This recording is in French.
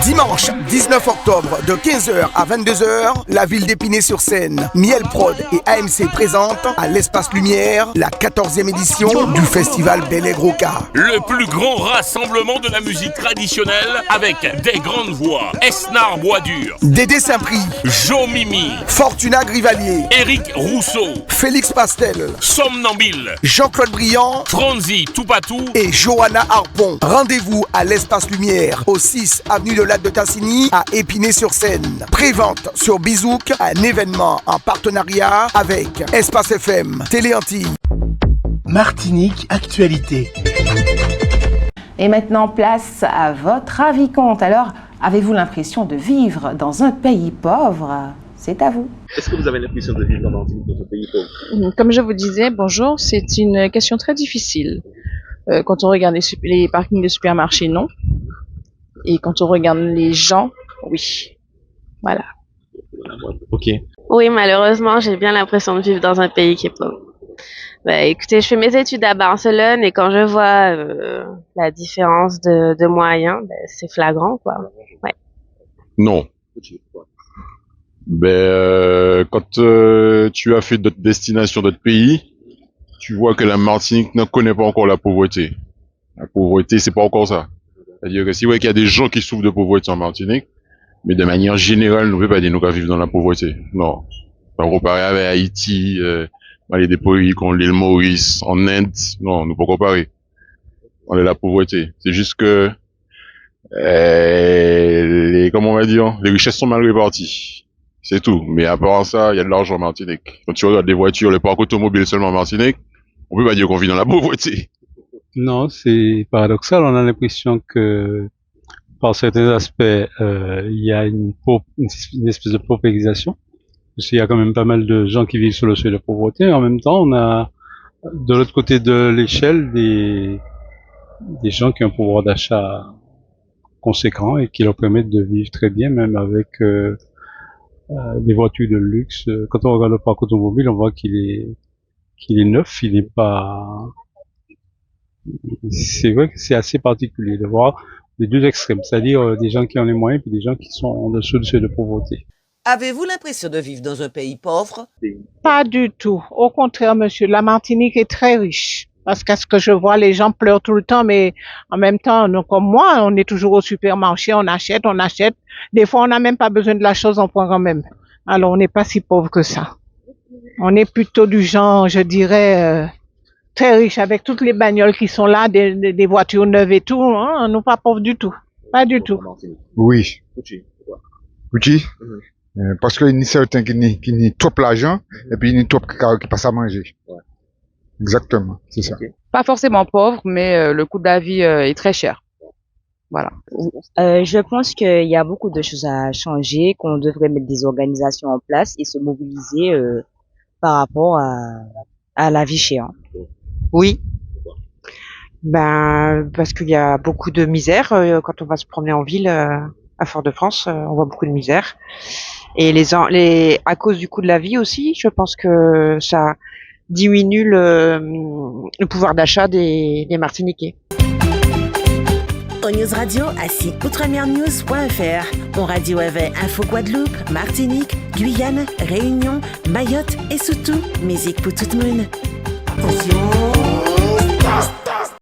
Dimanche 19 octobre de 15h à 22h, la ville d'Épinay-sur-Seine, Miel Prod et AMC présentent à l'Espace Lumière la 14e édition du festival Bel Air Roca. Le plus grand rassemblement de la musique traditionnelle avec des grandes voix. Esnar Boisdur, Dédé Saint-Prix, Jo Mimi, Fortuna Grivalier, Éric Rousseau, Félix Pastel, Somnambile, Jean-Claude Briand, Franzi Toupatou et Johanna Harpon. Rendez-vous à l'Espace Lumière, au 6 avenue de Lac de Tassigny à Épinay-sur-Seine. Prévente sur Bizouk, un événement en partenariat avec Espace FM, Télé Antilles. Martinique Actualité. Et maintenant, place à votre avis compte. Alors, avez-vous l'impression de vivre dans un pays pauvre ? C'est à vous. Est-ce que vous avez l'impression de vivre dans un pays pauvre ? Comme je vous disais, bonjour, c'est une question très difficile. Quand on regarde les parkings de supermarchés, non. Et quand on regarde les gens, oui. Voilà. Ok. Oui, malheureusement, j'ai bien l'impression de vivre dans un pays qui est pauvre. Bah, écoutez, je fais mes études à Barcelone et quand je vois la différence de moyens, c'est flagrant, quoi. Ouais. Non. Quand tu as fait d'autres destinations, d'autres pays, tu vois que la Martinique ne connaît pas encore la pauvreté. La pauvreté, c'est pas encore ça. C'est-à-dire que c'est vrai qu'il y a des gens qui souffrent de pauvreté en Martinique, mais de manière générale, nous ne pouvons pas dire nous qu'à vivre dans la pauvreté. Non. On comparer avec Haïti, des pays comme l'île Maurice, en Inde, non, nous ne pouvons pas comparer. On est la pauvreté. C'est juste que, les richesses sont mal réparties. C'est tout. Mais à part ça, il y a de l'argent en Martinique. Quand tu regardes les voitures, les parcs automobiles seulement en Martinique, on peut pas dire qu'on vit dans la pauvreté. Non, c'est paradoxal. On a l'impression que, par certains aspects, il y a une espèce de paupérisation. Parce qu'il y a quand même pas mal de gens qui vivent sous le seuil de pauvreté. En même temps, on a, de l'autre côté de l'échelle, des gens qui ont un pouvoir d'achat conséquent et qui leur permettent de vivre très bien, même avec des voitures de luxe. Quand on regarde le parc automobile, on voit qu'il est neuf, il n'est pas... C'est vrai que c'est assez particulier de voir les deux extrêmes, c'est-à-dire des gens qui ont les moyens et des gens qui sont en dessous du seuil de pauvreté. Avez-vous l'impression de vivre dans un pays pauvre ? Pas du tout. Au contraire, monsieur, la Martinique est très riche. Parce qu'à ce que je vois, les gens pleurent tout le temps, mais en même temps, nous, comme moi, on est toujours au supermarché, on achète. Des fois, on n'a même pas besoin de la chose, on prend quand même. Alors, on n'est pas si pauvre que ça. On est plutôt du genre, je dirais, très riche, avec toutes les bagnoles qui sont là, des voitures neuves et tout. Hein, on n'est pas pauvre du tout. Pas du tout. Oui. Outil. Parce qu'il y a certains qui n'y trop l'argent, et puis il y a trop qui passent à manger. Ouais. Exactement, c'est ça. Pas forcément pauvre, mais le coût de la vie est très cher. Voilà. Je pense qu'il y a beaucoup de choses à changer, qu'on devrait mettre des organisations en place et se mobiliser par rapport à la vie chère. Oui. Parce qu'il y a beaucoup de misère quand on va se promener en ville à Fort-de-France, on voit beaucoup de misère. Et à cause du coût de la vie aussi, je pense que ça diminue le pouvoir d'achat des Martiniquais. Au News Radio, assis outremernews.fr. On radio avec Info Guadeloupe, Martinique, Guyane, Réunion, Mayotte et surtout, musique pour tout le monde. Attention,